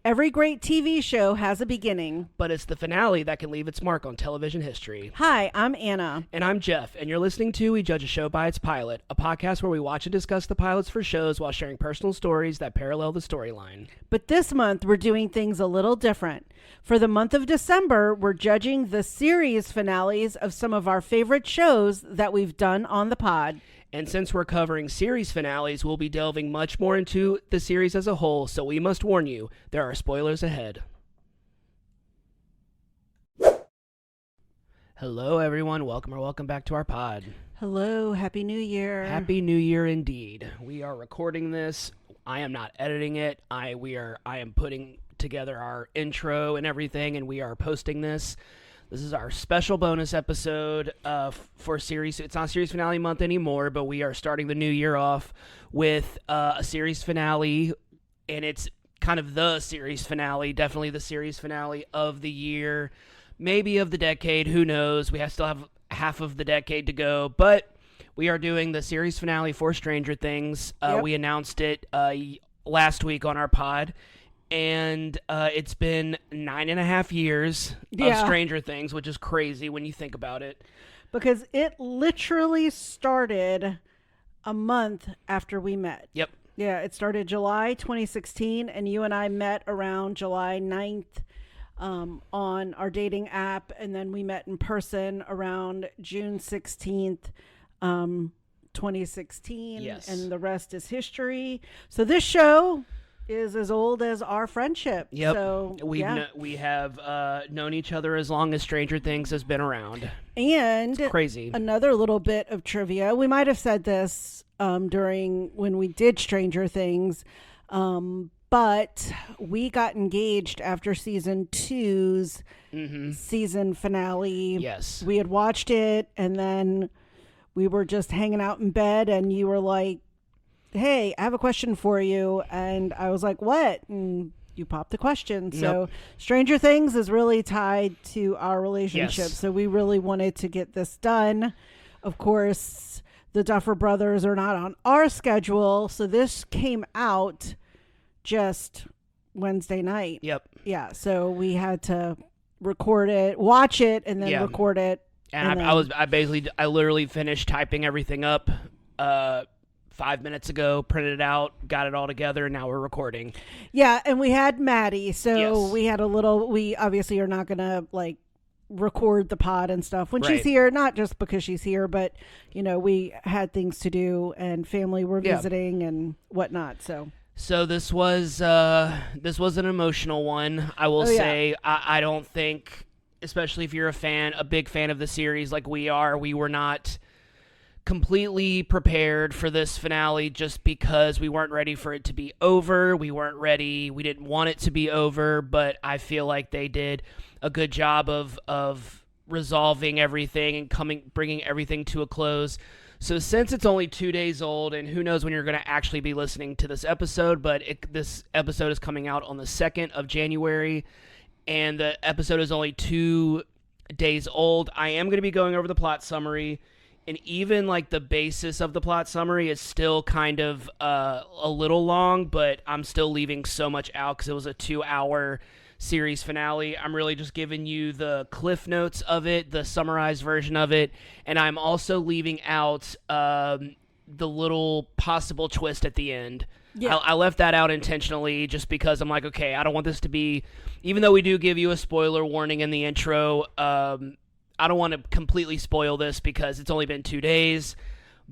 Every great TV show has a beginning. But it's the finale that can leave its mark on television history. Hi, I'm Anna. And I'm Jeff, and you're listening to We Judge a Show by Its Pilot, a podcast where we watch and discuss the pilots for shows while sharing personal stories that parallel the storyline. But this month, we're doing things a little different. For the month of December, we're judging the series finales of some of our favorite shows that we've done on the pod. And since we're covering series finales, we'll be delving much more into the series as a whole, so we must warn you, there are spoilers ahead. Hello, everyone. Welcome back to our pod. Hello, Happy New Year. Happy New Year indeed. We are recording this. I am not editing it. I am putting together our intro and everything, and we are posting this. This is our special bonus episode for series. It's not series finale month anymore, but we are starting the new year off with a series finale, and it's kind of the series finale, definitely the series finale of the year, maybe of the decade, who knows. We still have half of the decade to go, but we are doing the series finale for Stranger Things. Yep. We announced it last week on our pod. And it's been 9.5 years of Stranger Things, which is crazy when you think about it. Because it literally started a month after we met. Yep. Yeah, it started July 2016, and you and I met around July 9th on our dating app, and then we met in person around June 16th, 2016. Yes. And the rest is history. So this show is as old as our friendship. Yep. So we have known each other as long as Stranger Things has been around. And it's crazy. Another little bit of trivia. We might have said this during when we did Stranger Things, but we got engaged after season 2's season finale. Yes. We had watched it, and then we were just hanging out in bed, and you were like, hey, I have a question for you. And I was like, what? And you popped the question. So Stranger Things is really tied to our relationship. Yes. So we really wanted to get this done. Of course, the Duffer Brothers are not on our schedule. So this came out just Wednesday night. Yep. Yeah. So we had to record it, watch it, and then record it. And I literally finished typing everything up 5 minutes ago, printed it out, got it all together, and now we're recording. Yeah, and we had Maddie, so Yes. we obviously are not going to record the pod and stuff when she's here, not just because she's here, but we had things to do and family were visiting and whatnot. So this was an emotional one. I will say, I don't think, especially if you're a big fan of the series like we are, we were not completely prepared for this finale just because we weren't ready for it to be over. We didn't want it to be over, but I feel like they did a good job of resolving everything and bringing everything to a close. So since it's only 2 days old, and who knows when you're going to actually be listening to this episode, but this episode is coming out on the 2nd of January, and the episode is only 2 days old, I am going to be going over the plot summary. And even the basis of the plot summary is still kind of a little long, but I'm still leaving so much out because it was a 2-hour series finale. I'm really just giving you the cliff notes of it, the summarized version of it, and I'm also leaving out the little possible twist at the end. Yeah. I left that out intentionally just because I'm like, okay, I don't want this to be, even though we do give you a spoiler warning in the intro, I don't want to completely spoil this because it's only been 2 days,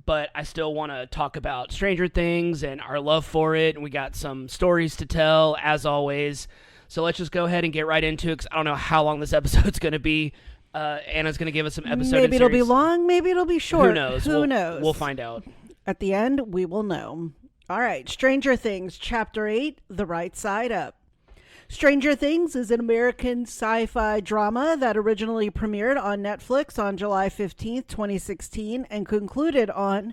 but I still want to talk about Stranger Things and our love for it, and we got some stories to tell, as always. So let's just go ahead and get right into it, because I don't know how long this episode's going to be. Anna's going to give us some episode maybe it'll be long, maybe it'll be short. Who knows? Who knows? We'll find out. At the end, we will know. All right, Stranger Things, Chapter 8, The Right Side Up. Stranger Things is an American sci-fi drama that originally premiered on Netflix on July 15th, 2016, and concluded on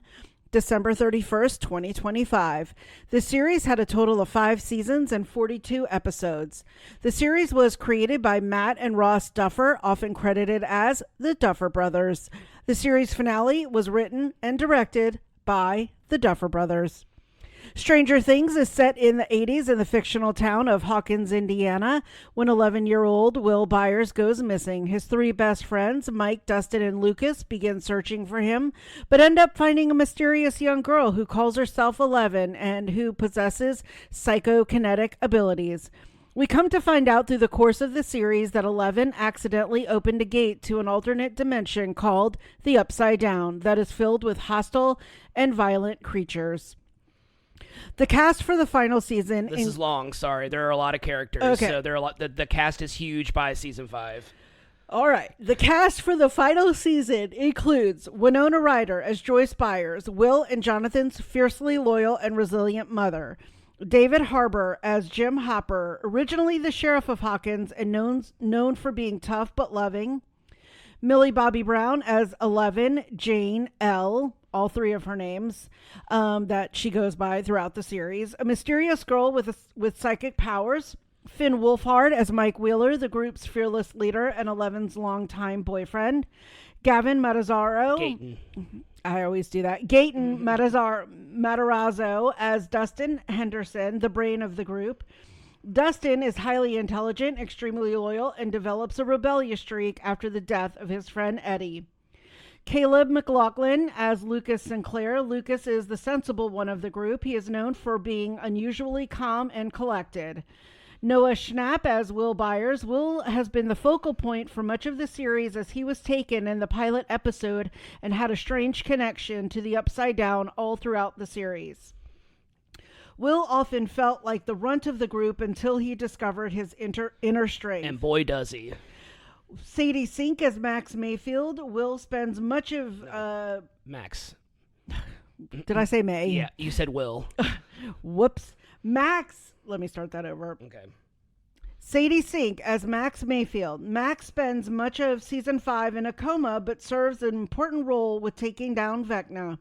December 31st, 2025. The series had a total of 5 seasons and 42 episodes. The series was created by Matt and Ross Duffer, often credited as the Duffer Brothers. The series finale was written and directed by the Duffer Brothers. Stranger Things is set in the 80s in the fictional town of Hawkins, Indiana, when 11-year-old Will Byers goes missing. His three best friends, Mike, Dustin, and Lucas, begin searching for him, but end up finding a mysterious young girl who calls herself 11 and who possesses psychokinetic abilities. We come to find out through the course of the series that 11 accidentally opened a gate to an alternate dimension called the Upside Down that is filled with hostile and violent creatures. The cast for the final season... This is long, sorry. There are a lot of characters. Okay. So there are a lot. The cast is huge by season 5. All right. The cast for the final season includes Winona Ryder as Joyce Byers, Will and Jonathan's fiercely loyal and resilient mother. David Harbour as Jim Hopper, originally the sheriff of Hawkins and known for being tough but loving. Millie Bobby Brown as 11, Jane L., all three of her names that she goes by throughout the series. A mysterious girl with psychic powers. Finn Wolfhard as Mike Wheeler, the group's fearless leader and 11's longtime boyfriend. Gavin Matarazzo. Gayton. I always do that. Gayton Matarazzo as Dustin Henderson, the brain of the group. Dustin is highly intelligent, extremely loyal, and develops a rebellious streak after the death of his friend Eddie. Caleb McLaughlin as Lucas Sinclair. Lucas is the sensible one of the group. He is known for being unusually calm and collected. Noah Schnapp as Will Byers. Will has been the focal point for much of the series as he was taken in the pilot episode and had a strange connection to the Upside Down all throughout the series. Will often felt like the runt of the group until he discovered his inner strength. And boy, does he. Sadie Sink as Max Mayfield. Will spends much of... Max. Did I say May? Yeah, you said Will. Whoops. Max... Let me start that over. Okay. Sadie Sink as Max Mayfield. Max spends much of season 5 in a coma, but serves an important role with taking down Vecna.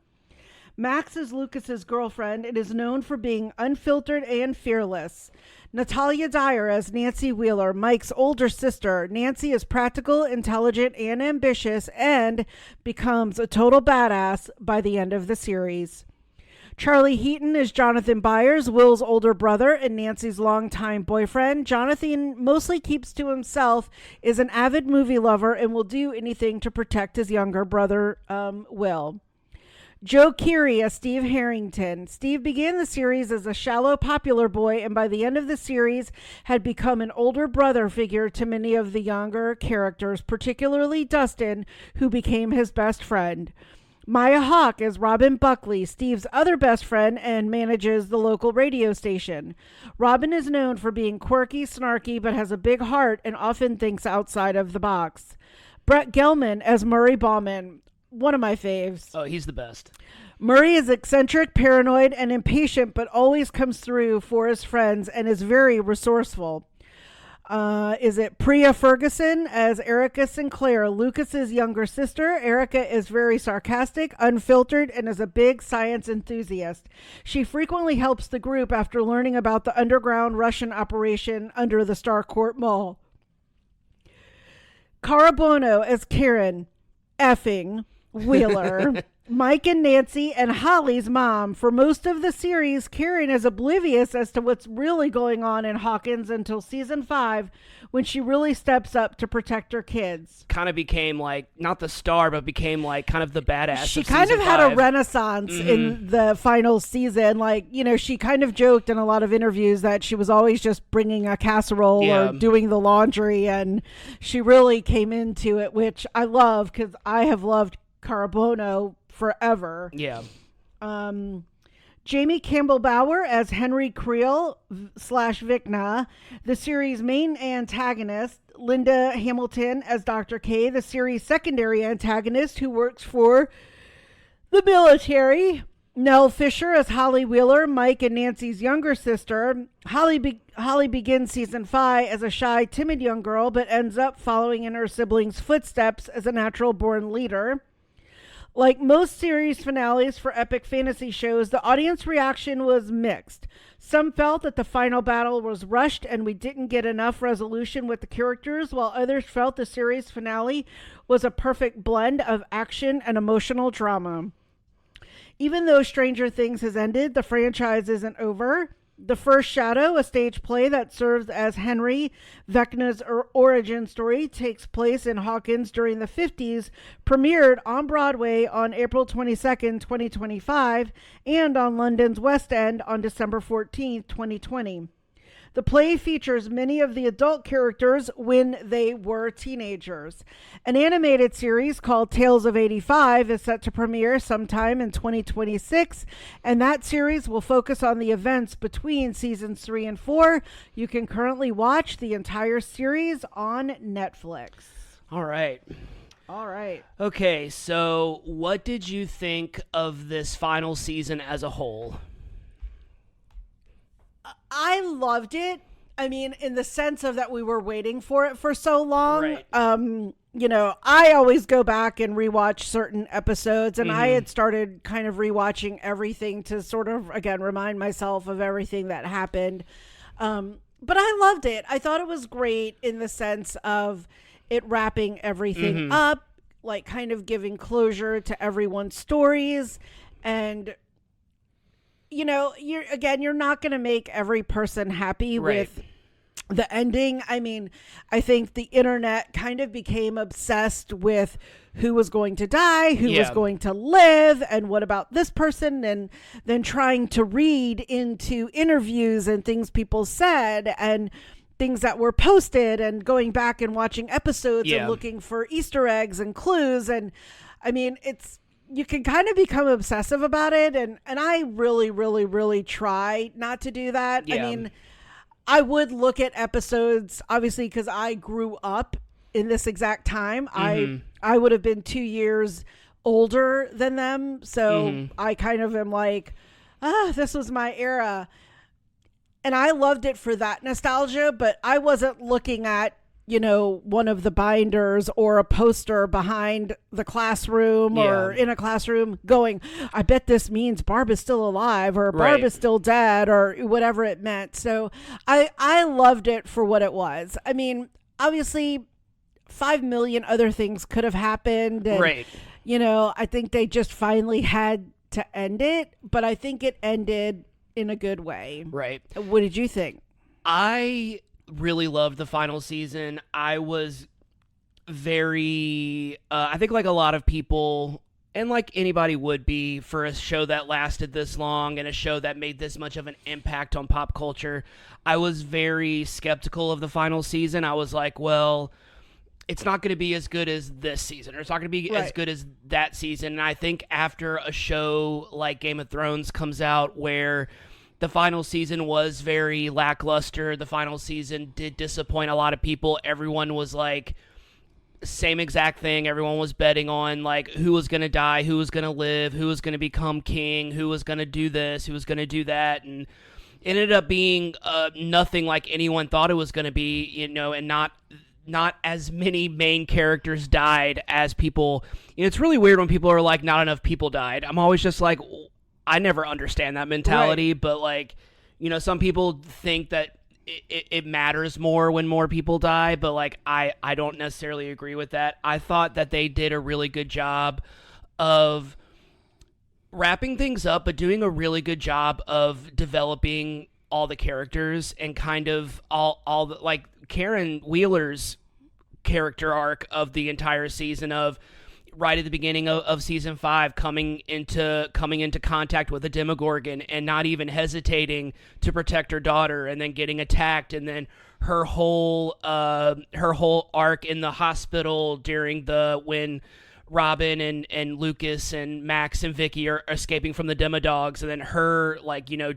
Max is Lucas's girlfriend and is known for being unfiltered and fearless. Natalia Dyer as Nancy Wheeler, Mike's older sister. Nancy is practical, intelligent, and ambitious, and becomes a total badass by the end of the series. Charlie Heaton is Jonathan Byers, Will's older brother and Nancy's longtime boyfriend. Jonathan mostly keeps to himself, is an avid movie lover, and will do anything to protect his younger brother, Will. Joe Keery as Steve Harrington. Steve began the series as a shallow popular boy, and by the end of the series had become an older brother figure to many of the younger characters, particularly Dustin, who became his best friend. Maya Hawke is Robin Buckley, Steve's other best friend, and manages the local radio station. Robin is known for being quirky, snarky, but has a big heart and often thinks outside of the box. Brett Gelman as Murray Bauman, one of my faves. Oh, he's the best. Murray is eccentric, paranoid, and impatient, but always comes through for his friends and is very resourceful. Is it Priya Ferguson as Erica Sinclair, Lucas's younger sister? Erica is very sarcastic, unfiltered, and is a big science enthusiast. She frequently helps the group after learning about the underground Russian operation under the Starcourt Mall. Cara Bono as Karen effing Wheeler. Mike and Nancy and Holly's mom. For most of the series, Karen is oblivious as to what's really going on in Hawkins until season 5, when she really steps up to protect her kids. Kind of became like, not the star, but became like kind of the badass. She kind of had a renaissance in the final season. Like, you know, she kind of joked in a lot of interviews that she was always just bringing a casserole or doing the laundry, and she really came into it, which I love because I have loved Cara Bono forever. Yeah. Jamie Campbell Bower as Henry Creel / Vecna, the series' main antagonist. Linda Hamilton as Dr. K, the series' secondary antagonist who works for the military. Nell Fisher as Holly Wheeler, Mike and Nancy's younger sister. Holly begins season 5 as a shy, timid young girl, but ends up following in her siblings' footsteps as a natural-born leader. Like most series finales for epic fantasy shows, the audience reaction was mixed. Some felt that the final battle was rushed and we didn't get enough resolution with the characters, while others felt the series finale was a perfect blend of action and emotional drama. Even though Stranger Things has ended, the franchise isn't over. The First Shadow, a stage play that serves as Henry Vecna's origin story, takes place in Hawkins during the 50s, premiered on Broadway on April 22nd, 2025, and on London's West End on December 14th, 2020. The play features many of the adult characters when they were teenagers. An animated series called Tales of 85 is set to premiere sometime in 2026, and that series will focus on the events between seasons 3 and 4. You can currently watch the entire series on Netflix. All right. Okay, so what did you think of this final season as a whole? I loved it. I mean, in the sense of that we were waiting for it for so long. Right. I always go back and rewatch certain episodes, and I had started kind of rewatching everything to sort of, again, remind myself of everything that happened. But I loved it. I thought it was great in the sense of it wrapping everything up, like kind of giving closure to everyone's stories. And you're not going to make every person happy with the ending. I mean, I think the internet kind of became obsessed with who was going to die, who was going to live, and what about this person, and then trying to read into interviews and things people said and things that were posted, and going back and watching episodes and looking for Easter eggs and clues. And I mean, you can kind of become obsessive about it. And I really, really, really try not to do that. Yeah. I mean, I would look at episodes, obviously, because I grew up in this exact time. I would have been 2 years older than them. So I kind of am like, this was my era. And I loved it for that nostalgia, but I wasn't looking at, one of the binders or a poster behind the classroom or in a classroom going, I bet this means Barb is still alive or Barb is still dead or whatever it meant. So I loved it for what it was. I mean, obviously 5 million other things could have happened. And, I think they just finally had to end it, but I think it ended in a good way. Right. What did you think? I really loved the final season. I was very, I think like a lot of people, and like anybody would be for a show that lasted this long and a show that made this much of an impact on pop culture, I was very skeptical of the final season. I was like, well, it's not going to be as good as this season, or it's not going to be as good as that season. And I think after a show like Game of Thrones comes out, where the final season was very lackluster, the final season did disappoint a lot of people. Everyone was like, same exact thing. Everyone was betting on like who was going to die, who was going to live, who was going to become king, who was going to do this, who was going to do that. And it ended up being nothing like anyone thought it was going to be, and not as many main characters died as people. It's really weird when people are like, not enough people died. I'm always just like, I never understand that mentality, but like, some people think that it matters more when more people die, but like, I don't necessarily agree with that. I thought that they did a really good job of wrapping things up, but doing a really good job of developing all the characters and kind of all the, like Karen Wheeler's character arc of the entire season, of right at the beginning of season 5, coming into contact with a Demogorgon and not even hesitating to protect her daughter, and then getting attacked, and then her whole arc in the hospital during when Robin and Lucas and Max and Vicky are escaping from the Demodogs, and then her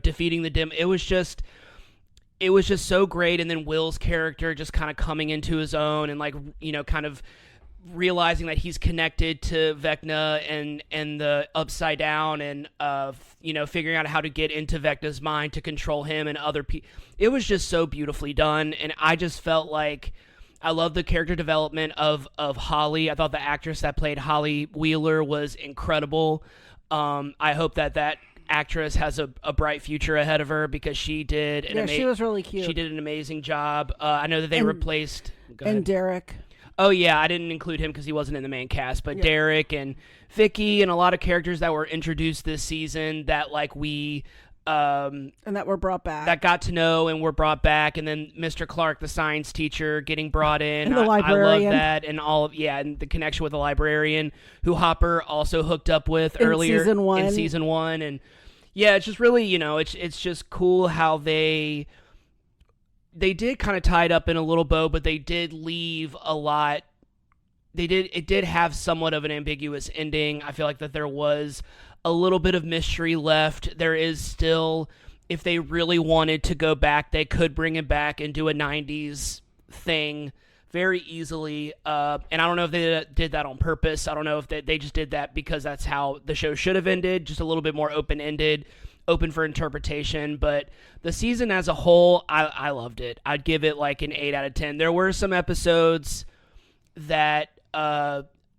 defeating the It was just so great. And then Will's character just kind of coming into his own, and kind of realizing that he's connected to Vecna and the Upside Down, and figuring out how to get into Vecna's mind to control him and other people. It was just so beautifully done, and I just felt like I love the character development of Holly. I thought the actress that played Holly Wheeler was incredible. I hope that actress has a bright future ahead of her, because she did she was really cute. She did an amazing job. I know that they replaced Derek. Oh, yeah, I didn't include him because he wasn't in the main cast, but Derek and Vicky and a lot of characters that were introduced this season that, like, we... and that were brought back. That got to know and were brought back, and then Mr. Clark, the science teacher, getting brought in. And the librarian. I love that, and and the connection with the librarian, who Hopper also hooked up with earlier in season one. And yeah, it's just really, it's just cool how they did kind of tie it up in a little bow, but they did leave a lot. It did have somewhat of an ambiguous ending. I feel like that there was a little bit of mystery left. There is still, if they really wanted to go back, they could bring it back and do a 90s thing very easily. And I don't know if they did that on purpose. I don't know if they just did that because that's how the show should have ended, just a little bit more open-ended, open for interpretation. But the season as a whole, I loved it. I'd give it like an 8 out of 10. There were some episodes that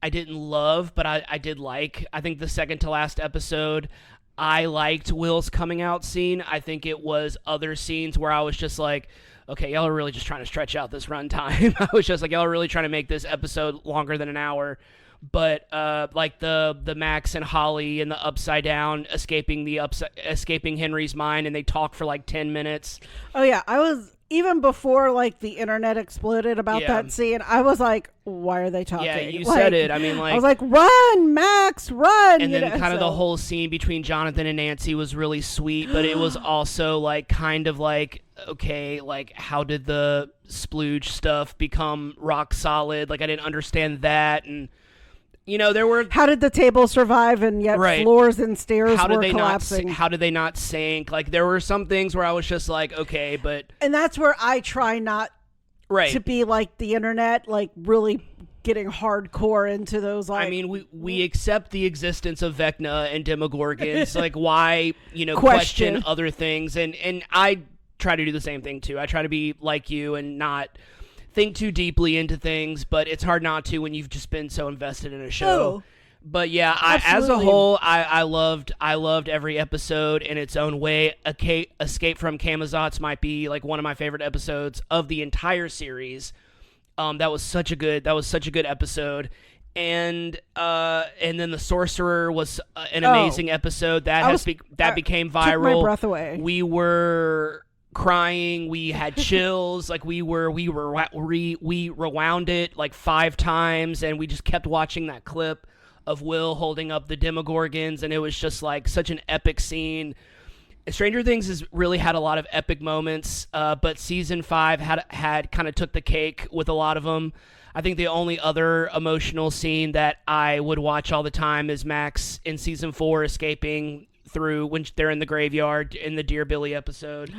I didn't love, but I did like. I think the second to last episode, I liked Will's coming out scene. I think it was other scenes where I was just like, okay, y'all are really just trying to stretch out this runtime. I was just like, y'all are really trying to make this episode longer than an hour. But like the Max and Holly and the Upside Down escaping Henry's mind, and they talk for like 10 minutes. Oh yeah, I was... Even before, like, the internet exploded about that scene, I was like, why are they talking? Yeah, you said it. I mean, like... I was like, run, Max, run! And then kind of the whole scene between Jonathan and Nancy was really sweet, but it was also, like, kind of like, okay, like, how did the splooge stuff become rock solid? Like, I didn't understand that, and... there were... How did the table survive and yet floors and stairs were collapsing? How did they not sink? Like, there were some things where I was just like, okay, but... And that's where I try not to be like the internet, like really getting hardcore into those, like... I mean, we accept the existence of Vecna and Demogorgons. Like, why, question other things? And I try to do the same thing, too. I try to be like you and not... think too deeply into things, but it's hard not to when you've just been so invested in a show. Oh, but yeah, as a whole, I loved every episode in its own way. Escape from Camazotz might be like one of my favorite episodes of the entire series. That was such a good episode. And then the Sorcerer was an amazing epised that became viral. Took my breath away. We were crying, we had chills, like we rewound it like 5 times, and we just kept watching that clip of Will holding up the Demogorgons, and it was just like such an epic scene. Stranger Things has really had a lot of epic moments, but season 5 had kind of took the cake with a lot of them. I think the only other emotional scene that I would watch all the time is Max in season 4 escaping through when they're in the graveyard in the Dear Billy episode.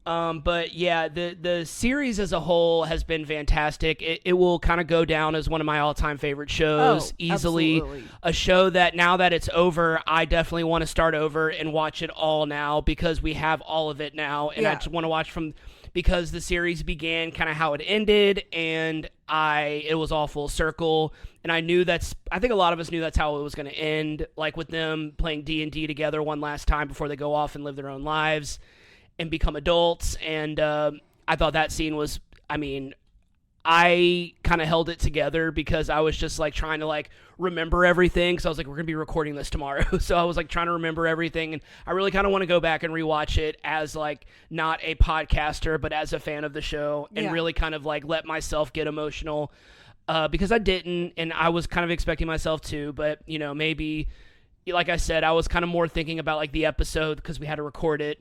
But yeah, the series as a whole has been fantastic. It will kind of go down as one of my all-time favorite shows, easily. Absolutely. A show that now that it's over, I definitely want to start over and watch it all now because we have all of it now, and I just want to watch from... because the series began kind of how it ended, and it was all full circle, and I think a lot of us knew that's how it was going to end, like with them playing D&D together one last time before they go off and live their own lives and become adults. And I thought that scene was, I kind of held it together because I was just like trying to like remember everything. So I was like, we're going to be recording this tomorrow. So I was like trying to remember everything. And I really kind of want to go back and rewatch it as like not a podcaster, but as a fan of the show, and really kind of like let myself get emotional because I didn't. And I was kind of expecting myself to, but maybe like I said, I was kind of more thinking about like the episode because we had to record it.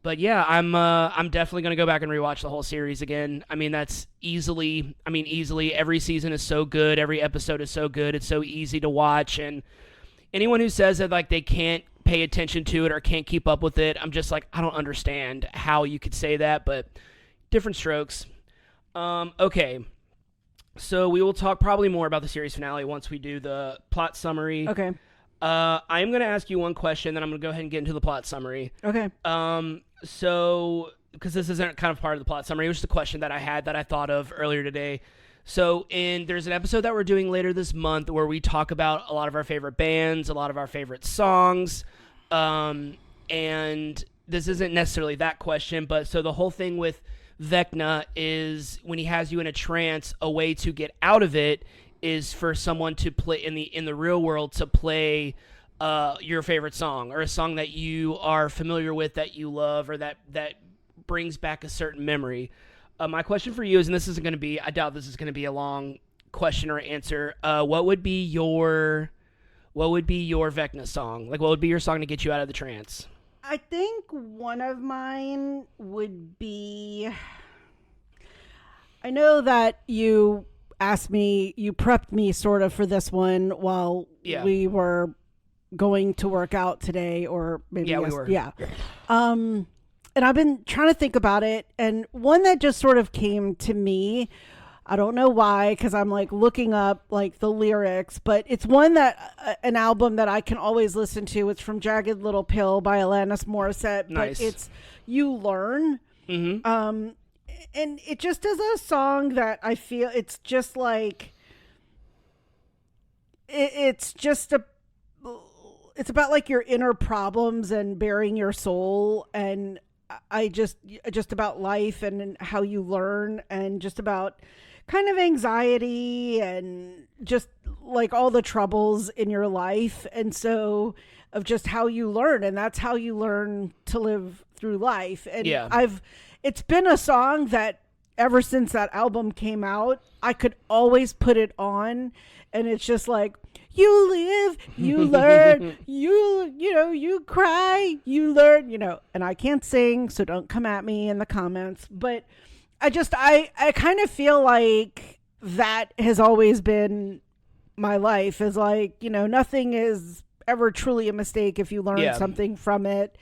But yeah, I'm definitely going to go back and rewatch the whole series again. I mean, that's easily every season is so good. Every episode is so good. It's so easy to watch. And anyone who says that like they can't pay attention to it or can't keep up with it, I'm just like, I don't understand how you could say that, but different strokes. Okay. So we will talk probably more about the series finale once we do the plot summary. Okay. I am going to ask you one question, then I'm going to go ahead and get into the plot summary. Okay. So, because this isn't kind of part of the plot summary, it was just a question that I had that I thought of earlier today. So, there's an episode that we're doing later this month where we talk about a lot of our favorite bands, a lot of our favorite songs, and this isn't necessarily that question, but so the whole thing with Vecna is when he has you in a trance, a way to get out of it is for someone to play in the real world to play your favorite song or a song that you are familiar with, that you love, or that brings back a certain memory. My question for you is, and this isn't going to be, I doubt this is going to be a long question or answer. What would be your Vecna song? Like, what would be your song to get you out of the trance? I think one of mine would be, I know that you asked me, you prepped me sort of for this one while we were going to work out today, or maybe we were. Yeah. And I've been trying to think about it, and one that just sort of came to me, I don't know why, because I'm like looking up like the lyrics, but it's one that an album that I can always listen to. It's from Jagged Little Pill by Alanis Morissette. Nice. But it's You Learn. Mm-hmm. And it just is a song that I feel it's just like it's about like your inner problems and bearing your soul, and I just about life and how you learn, and just about kind of anxiety and just like all the troubles in your life, and so of just how you learn, and that's how you learn to live through life. And it's been a song that ever since that album came out, I could always put it on, and it's just like, you live, you learn, you cry, you learn, and I can't sing, so don't come at me in the comments, but I kind of feel like that has always been my life, is like, nothing is ever truly a mistake if you learn something from it.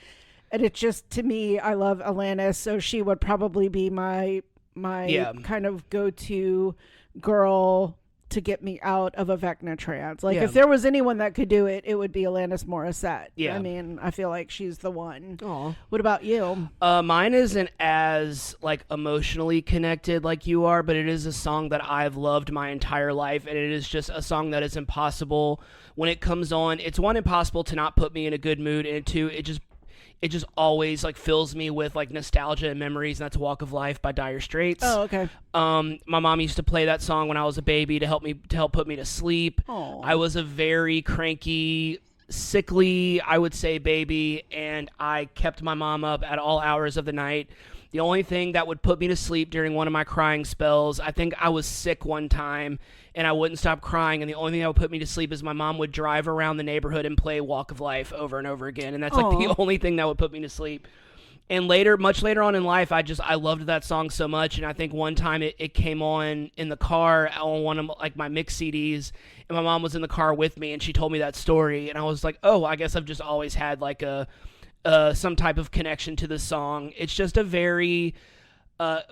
And it's just, to me, I love Alanis, so she would probably be my kind of go-to girl to get me out of a Vecna trance. Like, if there was anyone that could do it, it would be Alanis Morissette. I mean, I feel like she's the one. Aww. What about you? Mine isn't as like emotionally connected like you are, but it is a song that I've loved my entire life, and it is just a song that is impossible when it comes on. It's one, impossible to not put me in a good mood, and two, it just always like fills me with like nostalgia and memories, and that's Walk of Life by Dire Straits. Oh, okay. My mom used to play that song when I was a baby to help put me to sleep. Aww. I was a very cranky, sickly, I would say, baby, and I kept my mom up at all hours of the night. The only thing that would put me to sleep during one of my crying spells, I think I was sick one time and I wouldn't stop crying, and the only thing that would put me to sleep is my mom would drive around the neighborhood and play Walk of Life over and over again, and that's like the only thing that would put me to sleep. And much later on in life, I loved that song so much, and I think one time it came on in the car on one of like my mix CDs, and my mom was in the car with me, and she told me that story, and I was like, oh, I guess I've just always had like some type of connection to this song. It's just a very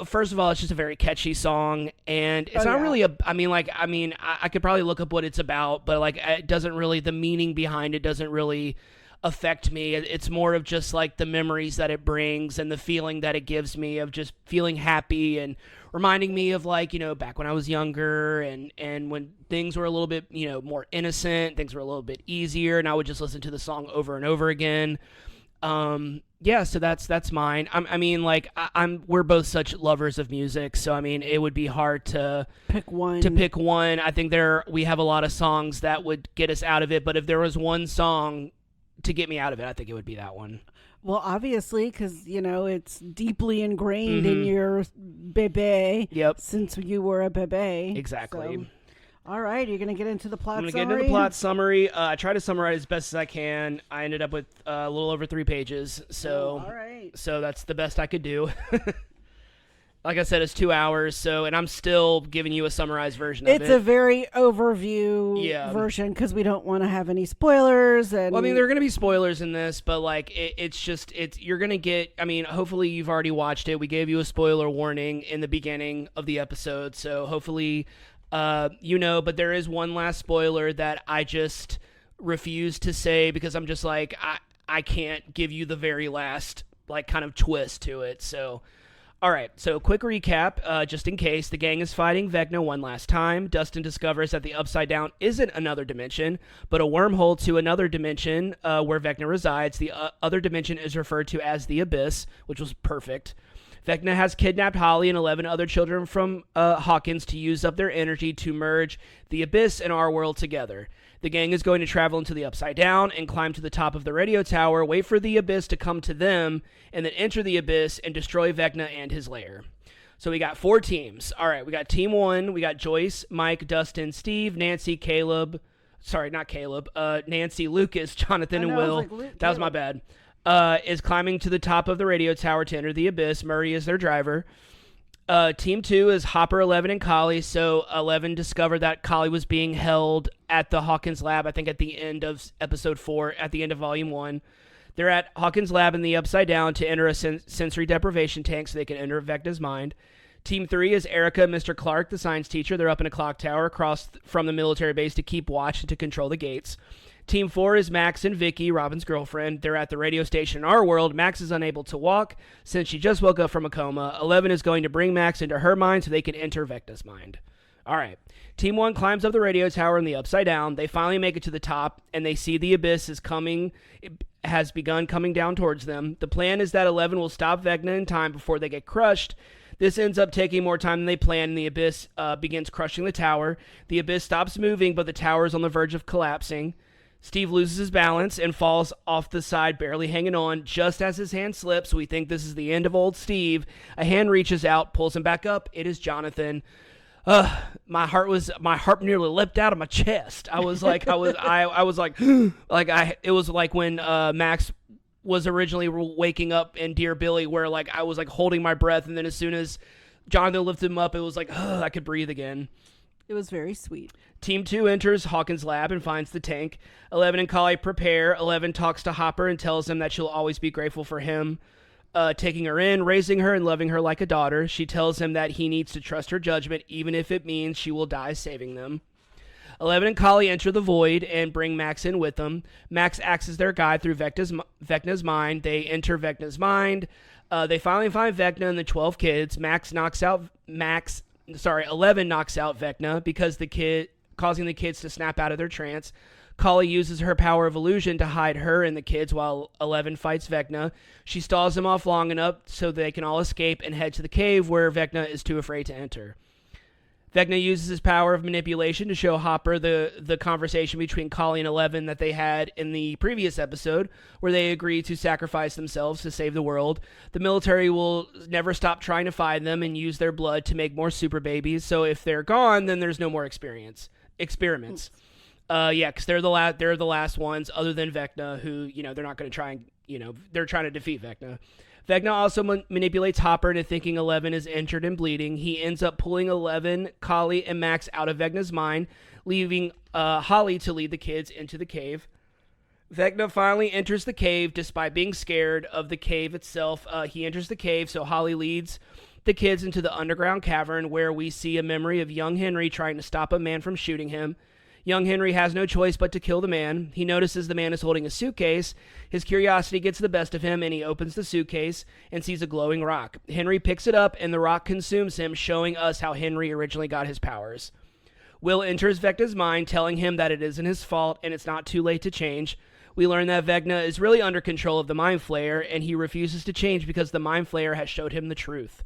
first of all, it's just a very catchy song, and it's not really I could probably look up what it's about, but like it doesn't really, the meaning behind it doesn't really affect me. It's more of just like the memories that it brings and the feeling that it gives me of just feeling happy and reminding me of like, back when I was younger and when things were a little bit, more innocent, things were a little bit easier, and I would just listen to the song over and over again. So that's mine. We're both such lovers of music, so I mean, it would be hard to pick one. I think we have a lot of songs that would get us out of it, but if there was one song to get me out of it, I think it would be that one. Well, obviously, because, it's deeply ingrained in your bebe. Yep. Since you were a bebe. Exactly. So. All right, you're going to get into the plot summary? I'm going to get into the plot summary. I try to summarize as best as I can. I ended up with a little over 3 pages, so all right. So that's the best I could do. Like I said, it's 2 hours, and I'm still giving you a summarized version of it. It's a very overview version because we don't want to have any spoilers. And well, I mean, there are going to be spoilers in this, but like you're going to get, I mean, hopefully you've already watched it. We gave you a spoiler warning in the beginning of the episode, so hopefully but there is one last spoiler that I just refuse to say because I'm just like, I can't give you the very last like kind of twist to it. So, all right. So quick recap, just in case. The gang is fighting Vecna one last time. Dustin discovers that the Upside Down isn't another dimension, but a wormhole to another dimension where Vecna resides. The other dimension is referred to as the Abyss, which was perfect. Vecna has kidnapped Holly and 11 other children from Hawkins to use up their energy to merge the Abyss and our world together. The gang is going to travel into the Upside Down and climb to the top of the radio tower, wait for the Abyss to come to them, and then enter the Abyss and destroy Vecna and his lair. So we got 4 teams. All right, we got Team 1. We got Joyce, Mike, Dustin, Steve, Nancy, Caleb. Sorry, not Caleb. Nancy, Lucas, Jonathan, and Will. That was my bad. Is climbing to the top of the radio tower to enter the Abyss. Murray is their driver. Team 2 is Hopper, 11, and Collie. So 11 discovered that Collie was being held at the Hawkins lab, I think at the end of episode 4, at the end of volume 1. They're at Hawkins lab in the Upside Down to enter a sensory deprivation tank so they can enter Vecna's mind. Team 3 is Erica and Mr. Clark, the science teacher. They're up in a clock tower across from the military base to keep watch and to control the gates. Team 4 is Max and Vicky, Robin's girlfriend. They're at the radio station in our world. Max is unable to walk since she just woke up from a coma. 11 is going to bring Max into her mind so they can enter Vecna's mind. All right. Team 1 climbs up the radio tower in the Upside Down. They finally make it to the top, and they see the Abyss is coming. It has begun coming down towards them. The plan is that 11 will stop Vecna in time before they get crushed. This ends up taking more time than they planned, and the Abyss begins crushing the tower. The Abyss stops moving, but the tower is on the verge of collapsing. Steve loses his balance and falls off the side, barely hanging on. Just as his hand slips, we think this is the end of old Steve. A hand reaches out, pulls him back up. It is Jonathan. My heart nearly leapt out of my chest. I was like, it was like when Max was originally waking up in Dear Billy, where like I was like holding my breath, and then as soon as Jonathan lifted him up, it was like, I could breathe again. It was very sweet. Team 2 enters Hawkins' lab and finds the tank. 11 and Collie prepare. 11 talks to Hopper and tells him that she'll always be grateful for him taking her in, raising her, and loving her like a daughter. She tells him that he needs to trust her judgment, even if it means she will die saving them. 11 and Collie enter the Void and bring Max in with them. Max acts as their guide through Vecna's mind. They enter Vecna's mind. They finally find Vecna and the 12 kids. 11 knocks out Vecna because causing the kids to snap out of their trance. Collie uses her power of illusion to hide her and the kids while 11 fights Vecna. She stalls them off long enough so they can all escape and head to the cave where Vecna is too afraid to enter. Vecna uses his power of manipulation to show Hopper the conversation between Collie and 11 that they had in the previous episode, where they agreed to sacrifice themselves to save the world. The military will never stop trying to find them and use their blood to make more super babies, so if they're gone, then there's no more experiments. Because they're the last ones, other than Vecna, who, they're not going to try and, they're trying to defeat Vecna. Vecna also manipulates Hopper into thinking 11 is injured and bleeding. He ends up pulling 11, Collie, and Max out of Vecna's mind, leaving Holly to lead the kids into the cave. Vecna finally enters the cave despite being scared of the cave itself. He enters the cave, so Holly leads the kids into the underground cavern where we see a memory of young Henry trying to stop a man from shooting him. Young Henry has no choice but to kill the man. He notices the man is holding a suitcase. His curiosity gets the best of him, and he opens the suitcase and sees a glowing rock. Henry picks it up, and the rock consumes him, showing us how Henry originally got his powers. Will enters Vecna's mind, telling him that it isn't his fault, and it's not too late to change. We learn that Vecna is really under control of the Mind Flayer, and he refuses to change because the Mind Flayer has showed him the truth.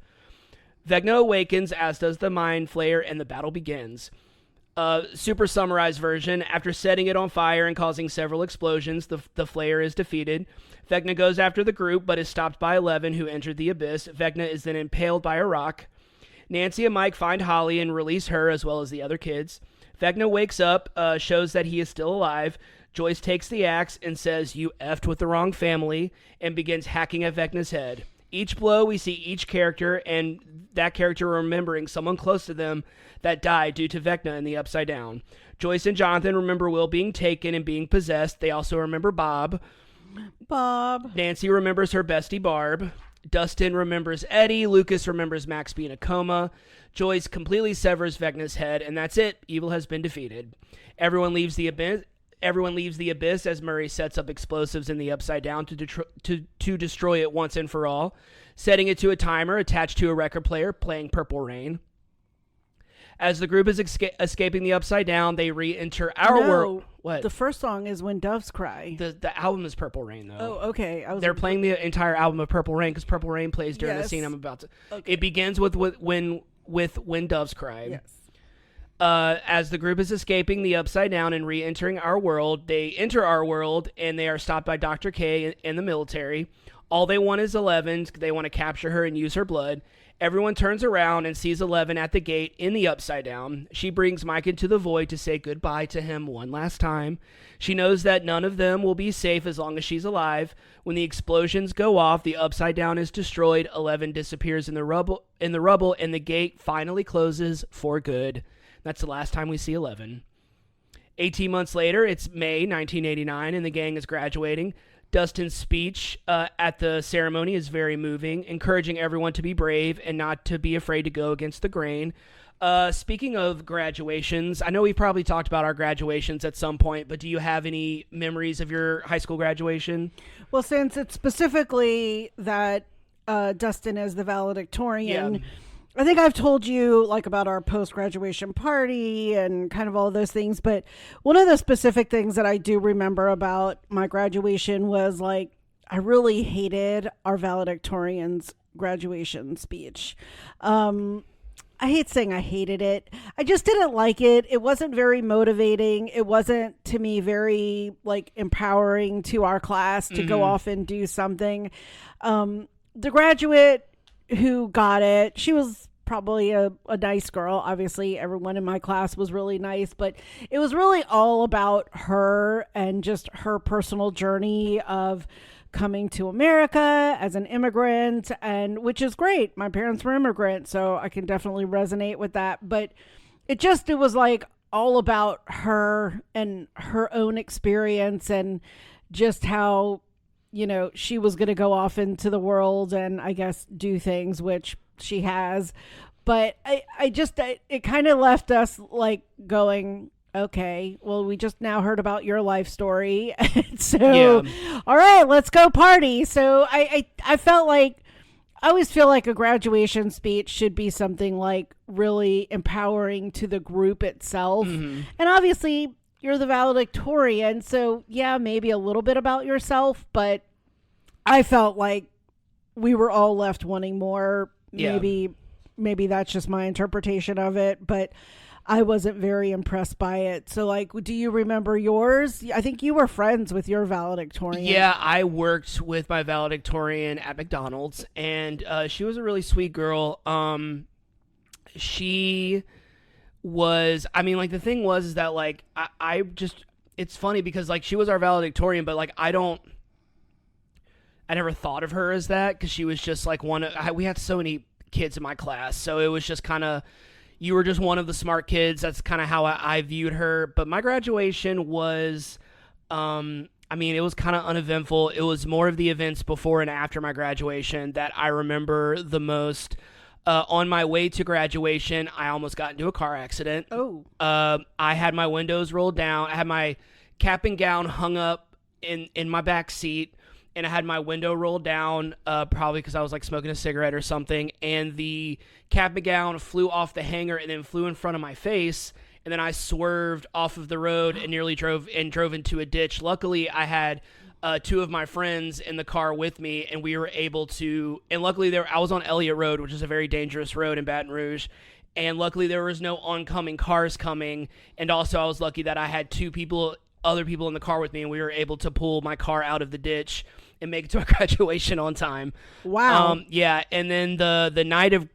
Vecna awakens, as does the Mind Flayer, and the battle begins. Super summarized version. After setting it on fire and causing several explosions, the Flayer is defeated. Vecna goes after the group, but is stopped by 11, who entered the Abyss. Vecna is then impaled by a rock. Nancy and Mike find Holly and release her, as well as the other kids. Vecna wakes up, shows that he is still alive. Joyce takes the axe and says, "You effed with the wrong family," and begins hacking at Vecna's head. Each blow, we see each character, and that character remembering someone close to them that died due to Vecna in the Upside Down. Joyce and Jonathan remember Will being taken and being possessed. They also remember Bob. Nancy remembers her bestie Barb. Dustin remembers Eddie. Lucas remembers Max being in a coma. Joyce completely severs Vecna's head, and that's it. Evil has been defeated. Everyone leaves the abyss as Murray sets up explosives in the Upside Down to destroy it once and for all, setting it to a timer attached to a record player playing Purple Rain. As the group is escaping the Upside Down, they re-enter our world. What? The first song is When Doves Cry. The album is Purple Rain, though. Oh, okay. They're playing the entire album of Purple Rain because Purple Rain plays during the scene I'm about to. Okay. It begins with When Doves Cry. Yes. As the group is escaping the Upside Down and re-entering our world, they enter our world and they are stopped by Dr. K and the military. All they want is 11. They want to capture her and use her blood. Everyone turns around and sees 11 at the gate in the Upside Down. She brings Mike into the void to say goodbye to him one last time. She knows that none of them will be safe as long as she's alive. When the explosions go off, the Upside Down is destroyed. 11 disappears in the rubble, and the gate finally closes for good. That's the last time we see 11. 18 months later, it's May 1989, and the gang is graduating. Dustin's speech at the ceremony is very moving, encouraging everyone to be brave and not to be afraid to go against the grain. Speaking of graduations, I know we've probably talked about our graduations at some point, but do you have any memories of your high school graduation? Well, since it's specifically that Dustin is the valedictorian, I think I've told you like about our post-graduation party and kind of all those things, but one of the specific things that I do remember about my graduation was like I really hated our valedictorian's graduation speech. I hate saying I hated it. I just didn't like it. It wasn't very motivating. It wasn't, to me, very like empowering to our class to go off and do something. The graduate who got it, she was probably a nice girl. Obviously, everyone in my class was really nice, but it was really all about her and just her personal journey of coming to America as an immigrant, and which is great. My parents were immigrants, so I can definitely resonate with that. But it was like all about her and her own experience and just how, you know, she was going to go off into the world and I guess do things, which she has. But it kind of left us like going, okay, well, we just now heard about your life story. So, all right, let's go party. So I felt like, I always feel like a graduation speech should be something like really empowering to the group itself. And obviously you're the valedictorian. So yeah, maybe a little bit about yourself, but I felt like we were all left wanting more. Maybe that's just my interpretation of it, but I wasn't very impressed by it. So like, do you remember yours? I think you were friends with your valedictorian. Yeah, I worked with my valedictorian at McDonald's, and she was a really sweet girl. She was, I mean, like, the thing was is that, like, I just, it's funny because, like, she was our valedictorian, but, like, I never thought of her as that because she was just, like, we had so many kids in my class, so it was just kind of, you were just one of the smart kids. That's kind of how I viewed her. But my graduation was, I mean, it was kind of uneventful. It was more of the events before and after my graduation that I remember the most. On my way to graduation, I almost got into a car accident. Oh. I had my windows rolled down. I had my cap and gown hung up in my back seat, and I had my window rolled down, probably because I was like smoking a cigarette or something, and the cap and gown flew off the hanger and then flew in front of my face, and then I swerved off of the road and nearly drove into a ditch. Luckily, I had two of my friends in the car with me, and we were able to, and luckily I was on Elliott Road, which is a very dangerous road in Baton Rouge, and luckily there was no oncoming cars coming, and also I was lucky that I had other people in the car with me, and we were able to pull my car out of the ditch and make it to our graduation on time. Wow. Yeah, and then the night of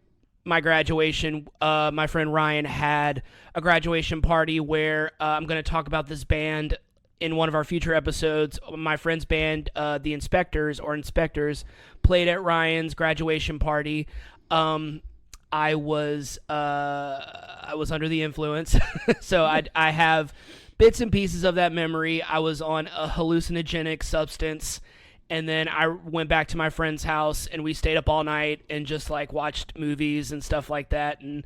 my graduation, my friend Ryan had a graduation party where I'm going to talk about this band in one of our future episodes. My friend's band, the Inspectors, played at Ryan's graduation party. I was under the influence, so I have bits and pieces of that memory. I was on a hallucinogenic substance, and then I went back to my friend's house, and we stayed up all night and just, like, watched movies and stuff like that. And,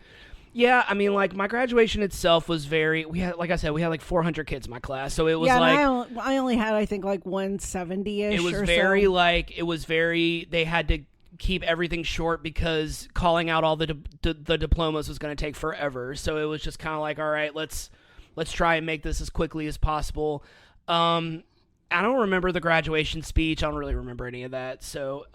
yeah, I mean, like, my graduation itself was like I said, we had, like, 400 kids in my class. So it was, like... Yeah, I only had, I think, like, 170-ish or so. They had to keep everything short because calling out all the diplomas was going to take forever. So it was just kind of like, all right, let's try and make this as quickly as possible. I don't remember the graduation speech. I don't really remember any of that. So,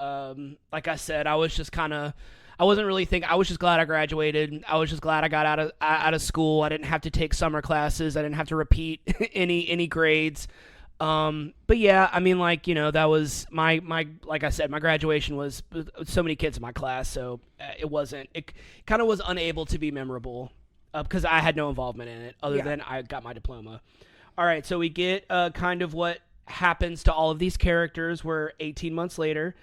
like I said, I was just kind of, I wasn't really thinking. I was just glad I graduated. I was just glad I got out of school. I didn't have to take summer classes. I didn't have to repeat any grades. But yeah, I mean, like, that was my like I said, my graduation was so many kids in my class, so it kind of was unable to be memorable because I had no involvement in it other than I got my diploma. All right, so we get kind of what happens to all of these characters. We're 18 months later.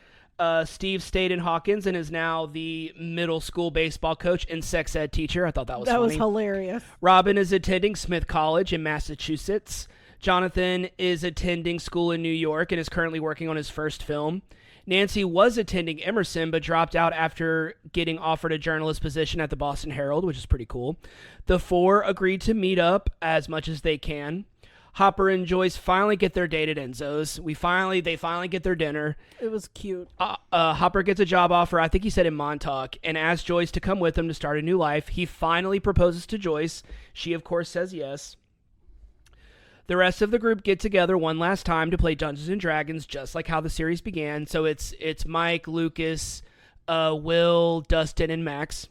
Steve stayed in Hawkins and is now the middle school baseball coach and sex ed teacher. I thought that was funny. That was hilarious. Robin is attending Smith College in Massachusetts. Jonathan is attending school in New York and is currently working on his first film. Nancy was attending Emerson but dropped out after getting offered a journalist position at the Boston Herald, which is pretty cool. The four agreed to meet up as much as they can. Hopper and Joyce finally get their date at Enzo's. They finally get their dinner. It was cute. Hopper gets a job offer, I think he said in Montauk, and asks Joyce to come with him to start a new life. He finally proposes to Joyce. She, of course, says yes. The rest of the group get together one last time to play Dungeons and Dragons, just like how the series began. So it's Mike, Lucas, Will, Dustin, and Max.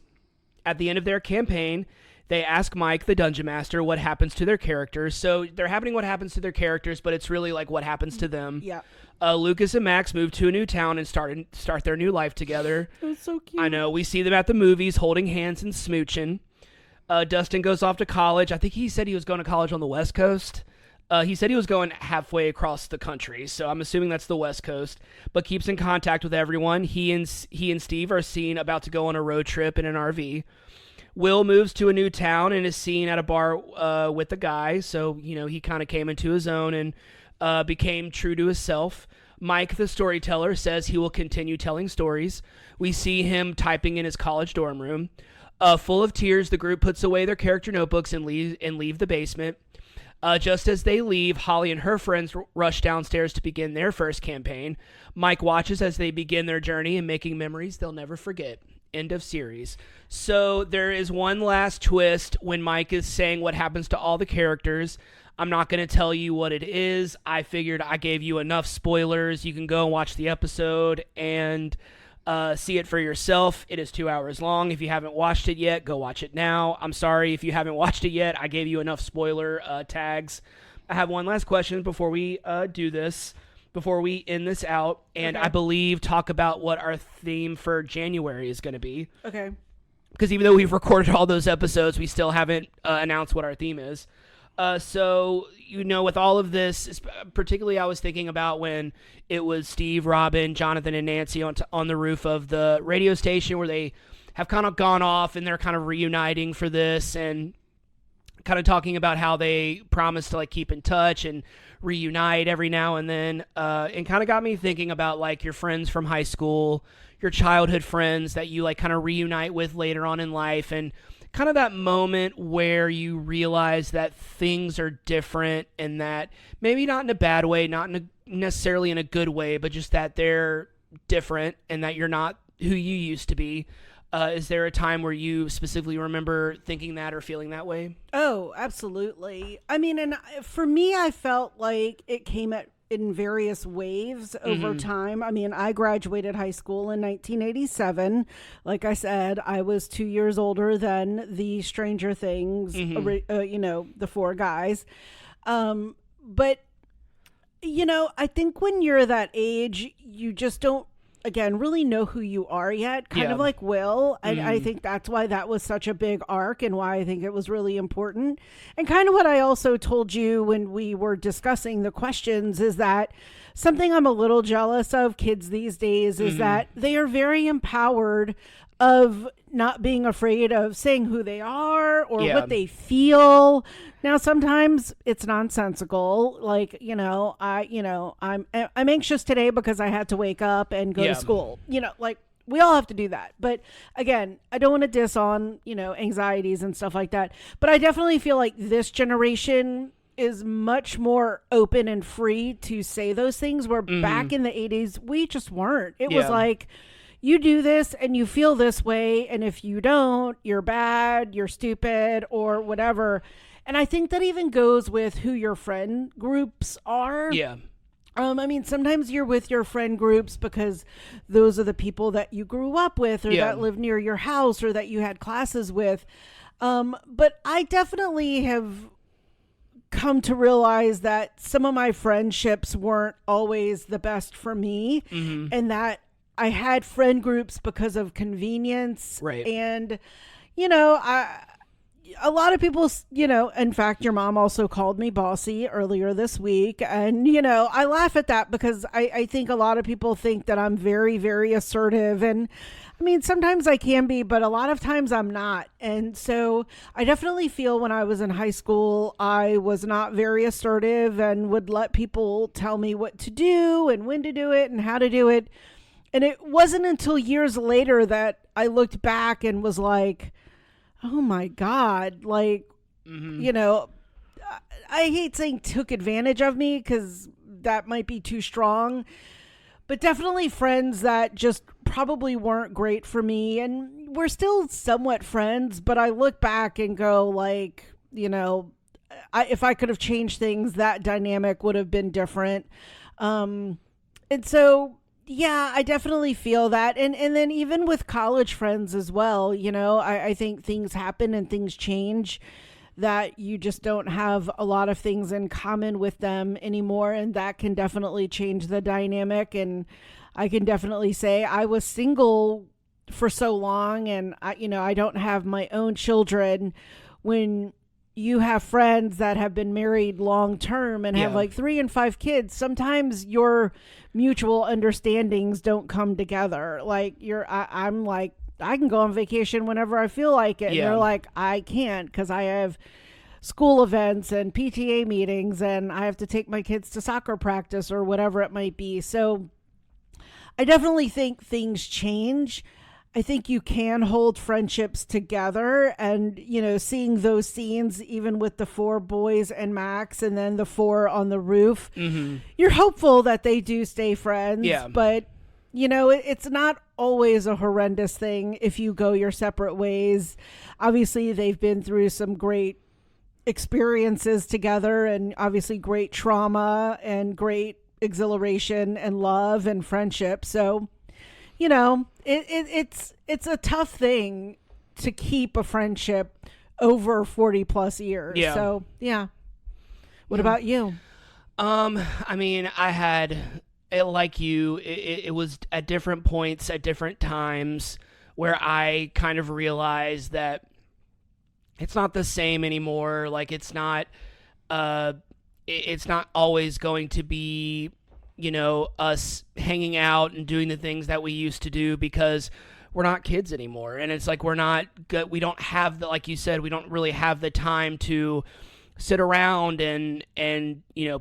At the end of their campaign, they ask Mike, the Dungeon Master, what happens to their characters. So they're happening what happens to their characters, but it's really like what happens to them. Yeah. Lucas and Max move to a new town and start their new life together. It was so cute. I know. We see them at the movies holding hands and smooching. Dustin goes off to college. I think he said he was going to college on the West Coast. He said he was going halfway across the country, so I'm assuming that's the West Coast, but keeps in contact with everyone. He and Steve are seen about to go on a road trip in an RV. Will moves to a new town and is seen at a bar with the guy, so, he kind of came into his own and became true to himself. Mike, the storyteller, says he will continue telling stories. We see him typing in his college dorm room. Full of tears, the group puts away their character notebooks and leave the basement. Just as they leave, Holly and her friends rush downstairs to begin their first campaign. Mike watches as they begin their journey and making memories they'll never forget. End of series. So there is one last twist when Mike is saying what happens to all the characters. I'm not going to tell you what it is. I figured I gave you enough spoilers. You can go and watch the episode and see it for yourself. It is 2 hours long. If you haven't watched it yet, go watch it now. I'm sorry if you haven't watched it yet. I gave you enough spoiler tags. I have one last question before we do this, before we end this out, and I believe talk about what our theme for January is going to be. Okay. Because even though we've recorded all those episodes, we still haven't announced what our theme is. So, with all of this, particularly I was thinking about when it was Steve, Robin, Jonathan, and Nancy on the roof of the radio station where they have kind of gone off and they're kind of reuniting for this and kind of talking about how they promise to keep in touch and reunite every now and then. And kind of got me thinking about your friends from high school, your childhood friends that you kind of reunite with later on in life, and kind of that moment where you realize that things are different and that maybe not in a bad way, not necessarily in a good way, but just that they're different and that you're not who you used to be. Is there a time where you specifically remember thinking that or feeling that way? Oh, absolutely. I mean, and for me, I felt like it came in various waves over time. I mean, I graduated high school in 1987. Like I said, I was 2 years older than the Stranger Things, the four guys. But, I think when you're that age, you just don't, again, really know who you are yet, kind of like Will. And I think that's why that was such a big arc and why I think it was really important. And kind of what I also told you when we were discussing the questions is that something I'm a little jealous of kids these days is that they are very empowered of not being afraid of saying who they are or what they feel. Now, sometimes it's nonsensical. I'm anxious today because I had to wake up and go to school. We all have to do that. But again, I don't want to diss on, anxieties and stuff like that. But I definitely feel like this generation is much more open and free to say those things where back in the 80s, we just weren't. It was like, you do this and you feel this way, and if you don't, you're bad, you're stupid, or whatever. And I think that even goes with who your friend groups are. Yeah. I mean, sometimes you're with your friend groups because those are the people that you grew up with, or that live near your house, or that you had classes with. But I definitely have come to realize that some of my friendships weren't always the best for me, and that I had friend groups because of convenience. Right. And, a lot of people, in fact, your mom also called me bossy earlier this week. And, I laugh at that because I think a lot of people think that I'm very, very assertive. And I mean, sometimes I can be, but a lot of times I'm not. And so I definitely feel when I was in high school, I was not very assertive and would let people tell me what to do and when to do it and how to do it. And it wasn't until years later that I looked back and was like, oh my God, like, I hate saying took advantage of me because that might be too strong, but definitely friends that just probably weren't great for me. And we're still somewhat friends, but I look back and go like, if I could have changed things, that dynamic would have been different. And so, yeah, I definitely feel that. And then even with college friends as well, I think things happen and things change, that you just don't have a lot of things in common with them anymore. And that can definitely change the dynamic. And I can definitely say I was single for so long, and I don't have my own children. When you have friends that have been married long term and have like 3 and 5 kids, sometimes your mutual understandings don't come together. Like I'm like, I can go on vacation whenever I feel like it. And they're like, I can't because I have school events and PTA meetings and I have to take my kids to soccer practice or whatever it might be. So I definitely think things change. I think you can hold friendships together, and, seeing those scenes, even with the 4 boys and Max and then the 4 on the roof, you're hopeful that they do stay friends. Yeah. But, it's not always a horrendous thing if you go your separate ways. Obviously, they've been through some great experiences together, and obviously great trauma and great exhilaration and love and friendship. So, it's a tough thing to keep a friendship over 40 plus years. Yeah. So, yeah. What about you? I mean, I had it like you. It was at different points at different times where I kind of realized that it's not the same anymore. Like it's not always going to be, us hanging out and doing the things that we used to do, because we're not kids anymore. And it's like, we don't have the, like you said, we don't really have the time to sit around and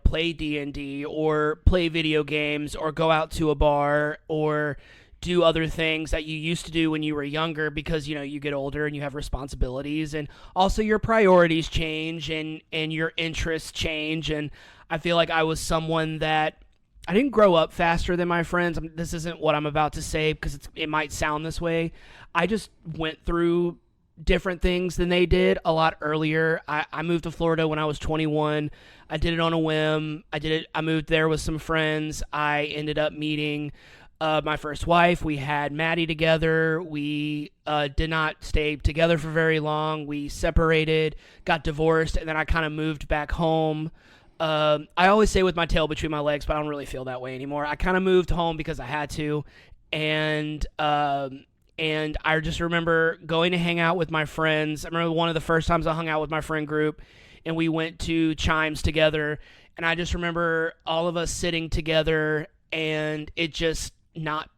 play D&D or play video games or go out to a bar or do other things that you used to do when you were younger, because you get older and you have responsibilities, and also your priorities change and your interests change. And I feel like I was someone that I didn't grow up faster than my friends. This isn't what I'm about to say because it might sound this way. I just went through different things than they did a lot earlier. I moved to Florida when I was 21. I did it on a whim. I moved there with some friends. I ended up meeting my first wife. We had Maddie together. We did not stay together for very long. We separated, got divorced, and then I kind of moved back home. I always say with my tail between my legs, but I don't really feel that way anymore. I kind of moved home because I had to, and I just remember going to hang out with my friends. I remember one of the first times I hung out with my friend group, and we went to Chimes together, and I just remember all of us sitting together, and it just not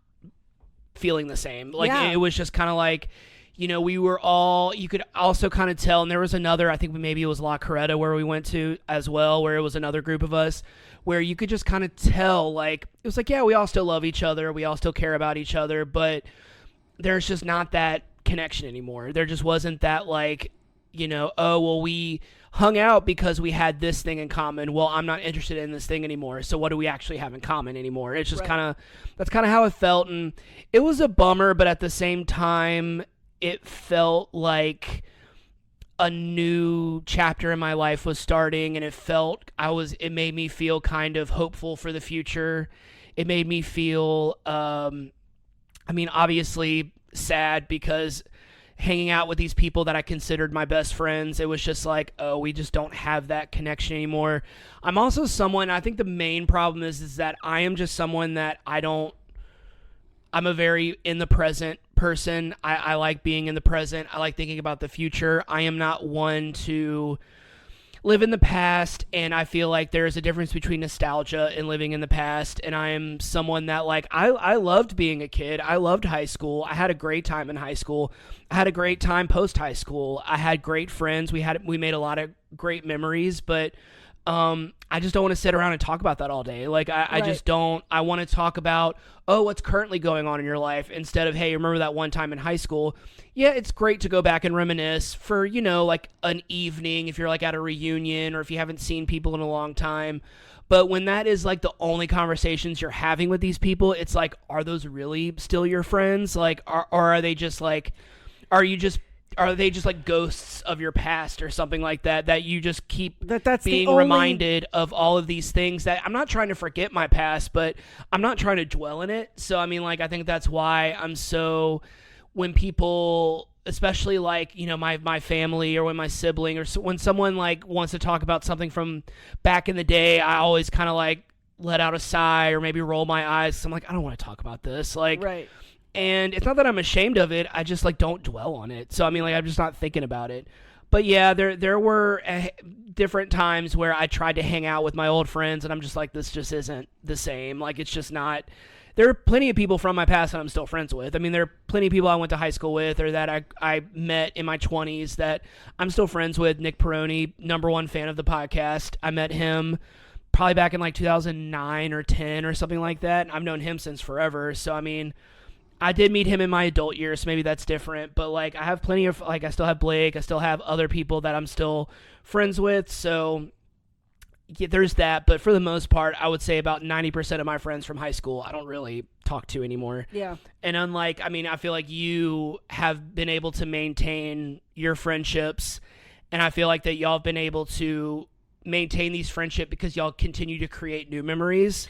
feeling the same. Like, it was just kind of like, we were all, you could also kind of tell, and there was another, I think maybe it was La Coretta where we went to as well, where it was another group of us, where you could just kind of tell, like, it was like, yeah, we all still love each other, we all still care about each other, but there's just not that connection anymore. There just wasn't that, like, oh, well, we hung out because we had this thing in common. Well, I'm not interested in this thing anymore. So what do we actually have in common anymore? It's just that's kind of how it felt. And it was a bummer, but at the same time, it felt like a new chapter in my life was starting, and it made me feel kind of hopeful for the future. It made me feel, obviously sad, because hanging out with these people that I considered my best friends, it was just like, oh, we just don't have that connection anymore. I'm also someone, I think the main problem is that I am just someone that I'm a very in the present person. I like being in the present. I like thinking about the future. I am not one to live in the past, and I feel like there's a difference between nostalgia and living in the past. And I am someone that, like, I loved being a kid. I loved high school. I had a great time in high school. I had a great time post high school. I had great friends. We made a lot of great memories, but I just don't want to sit around and talk about that all day. Like, I just don't. I want to talk about, oh, what's currently going on in your life, instead of, hey, remember that one time in high school? Yeah, it's great to go back and reminisce for, like an evening, if you're like at a reunion, or if you haven't seen people in a long time. But when that is like the only conversations you're having with these people, it's like, are those really still your friends? Like, or are they just like, are they just like ghosts of your past or something like that you just keep being reminded of all of these things that I'm not trying to forget my past, but I'm not trying to dwell in it. So, I think that's why I'm so, when people, especially like, my family, or when my sibling, or when someone like wants to talk about something from back in the day, I always kind of like let out a sigh or maybe roll my eyes. So I'm like, I don't want to talk about this. Like, right. And it's not that I'm ashamed of it. I just like don't dwell on it. So I'm just not thinking about it. But yeah, there were different times where I tried to hang out with my old friends, and I'm just like, this just isn't the same. Like, it's just not. There are plenty of people from my past that I'm still friends with. There are plenty of people I went to high school with, or that I met in my 20s that I'm still friends with. Nick Peroni, #1 fan of the podcast. I met him probably back in like 2009 or 10 or something like that. I've known him since forever. So I did meet him in my adult years, so maybe that's different. But like, I have plenty of, like, I still have Blake. I still have other people that I'm still friends with. So yeah, there's that. But for the most part, I would say about 90% of my friends from high school I don't really talk to anymore. Yeah. And unlike, I feel like you have been able to maintain your friendships, and I feel like that y'all have been able to maintain these friendships because y'all continue to create new memories.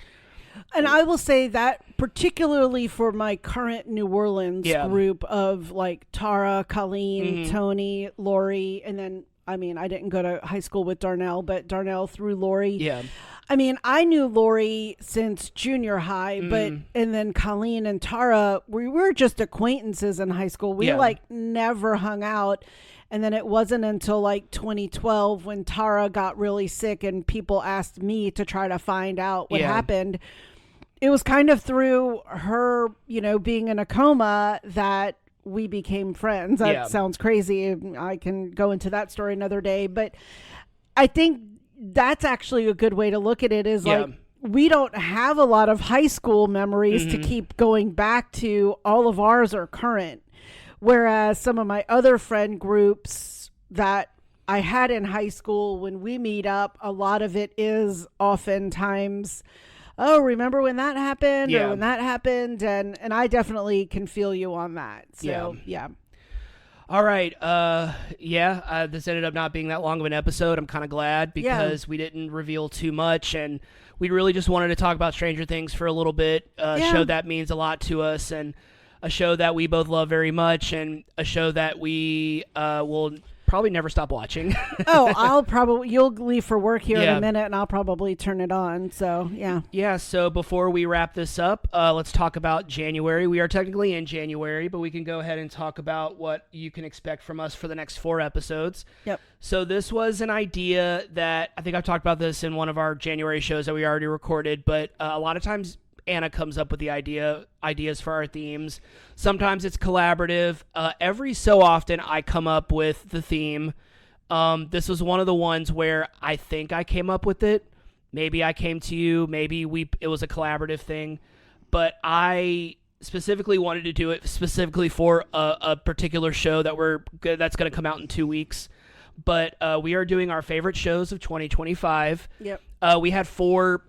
And I will say that particularly for my current New Orleans group of like Tara, Colleen, Tony, Lori, and then, I didn't go to high school with Darnell, but Darnell through Lori. Yeah. I knew Lori since junior high, and then Colleen and Tara, we were just acquaintances in high school. We never hung out. And then it wasn't until like 2012 when Tara got really sick and people asked me to try to find out what happened. It was kind of through her, being in a coma that we became friends. That sounds crazy. I can go into that story another day. But I think that's actually a good way to look at it, is like, we don't have a lot of high school memories to keep going back to. All of ours are current. Whereas some of my other friend groups that I had in high school, when we meet up, a lot of it is oftentimes, oh, remember when that happened or when that happened? And I definitely can feel you on that. So, yeah. All right. This ended up not being that long of an episode. I'm kind of glad, because we didn't reveal too much, and we really just wanted to talk about Stranger Things for a little bit. Show that means a lot to us, and a show that we both love very much, and a show that we will probably never stop watching. You'll leave for work here in a minute, and I'll probably turn it on. So, yeah. Yeah, so before we wrap this up, let's talk about January. We are technically in January, but we can go ahead and talk about what you can expect from us for the next 4 episodes. Yep. So this was an idea that, I think I've talked about this in one of our January shows that we already recorded, but a lot of times Anna comes up with the ideas for our themes. Sometimes it's collaborative. Every so often I come up with the theme. This was one of the ones where I think I came up with it. Maybe I came to you. Maybe it was a collaborative thing. But I specifically wanted to do it specifically for a particular show that's going to come out in 2 weeks. but we are doing our favorite shows of 2025. Yep. We had four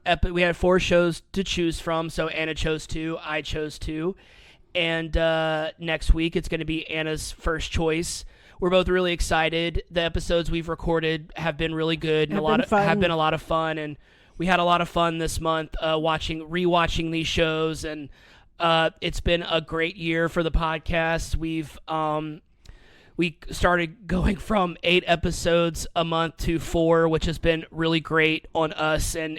shows to choose from, so Anna chose 2, I chose 2, and next week it's going to be Anna's first choice. We're both really excited. The episodes we've recorded have been really good and have been a lot of fun, and we had a lot of fun this month rewatching these shows, and it's been a great year for the podcast. We started going from 8 episodes a month to 4, which has been really great on us, and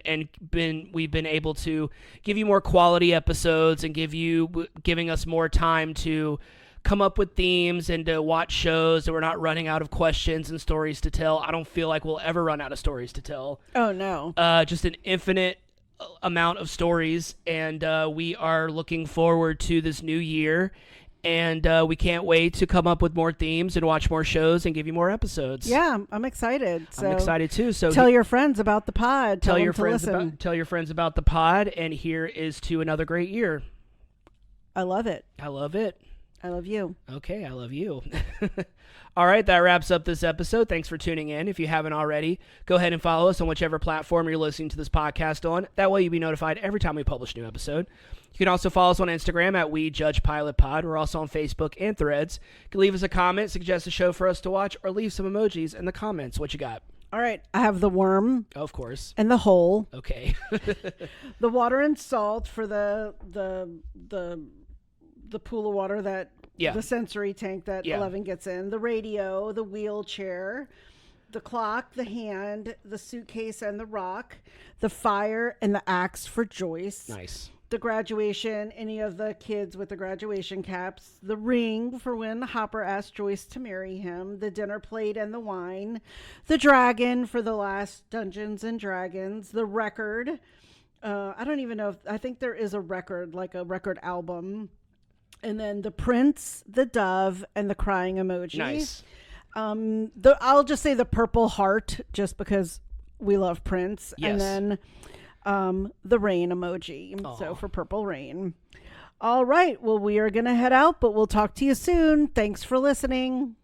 we've been able to give you more quality episodes and giving us more time to come up with themes and to watch shows, that we're not running out of questions and stories to tell. I don't feel like we'll ever run out of stories to tell. Oh, no. Just an infinite amount of stories, and we are looking forward to this new year, and we can't wait to come up with more themes and watch more shows and give you more episodes. Yeah, I'm excited. So I'm excited too. So tell your friends about the pod. Tell your friends about the pod, and here is to another great year. I love it. I love it. I love you. Okay, I love you. All right, that wraps up this episode. Thanks for tuning in. If you haven't already, go ahead and follow us on whichever platform you're listening to this podcast on. That way you'll be notified every time we publish a new episode. You can also follow us on Instagram at WeJudgePilotPod. We're also on Facebook and Threads. You can leave us a comment, suggest a show for us to watch, or leave some emojis in the comments. What you got? All right, I have the worm. Of course. And the hole. Okay. The water and salt for the pool of water that the sensory tank that 11 gets in, the radio, the wheelchair, the clock, the hand, the suitcase and the rock, the fire and the axe for Joyce. Nice. The graduation, any of the kids with the graduation caps, the ring for when Hopper asked Joyce to marry him, the dinner plate and the wine, the dragon for the last Dungeons and Dragons, the record. I don't even know I think there is a record, like a record album. And then the prince, the dove, and the crying emoji. Nice. I'll just say the purple heart, just because we love Prince. Yes. And then the rain emoji. Aww. So for purple rain. All right. Well, we are going to head out, but we'll talk to you soon. Thanks for listening.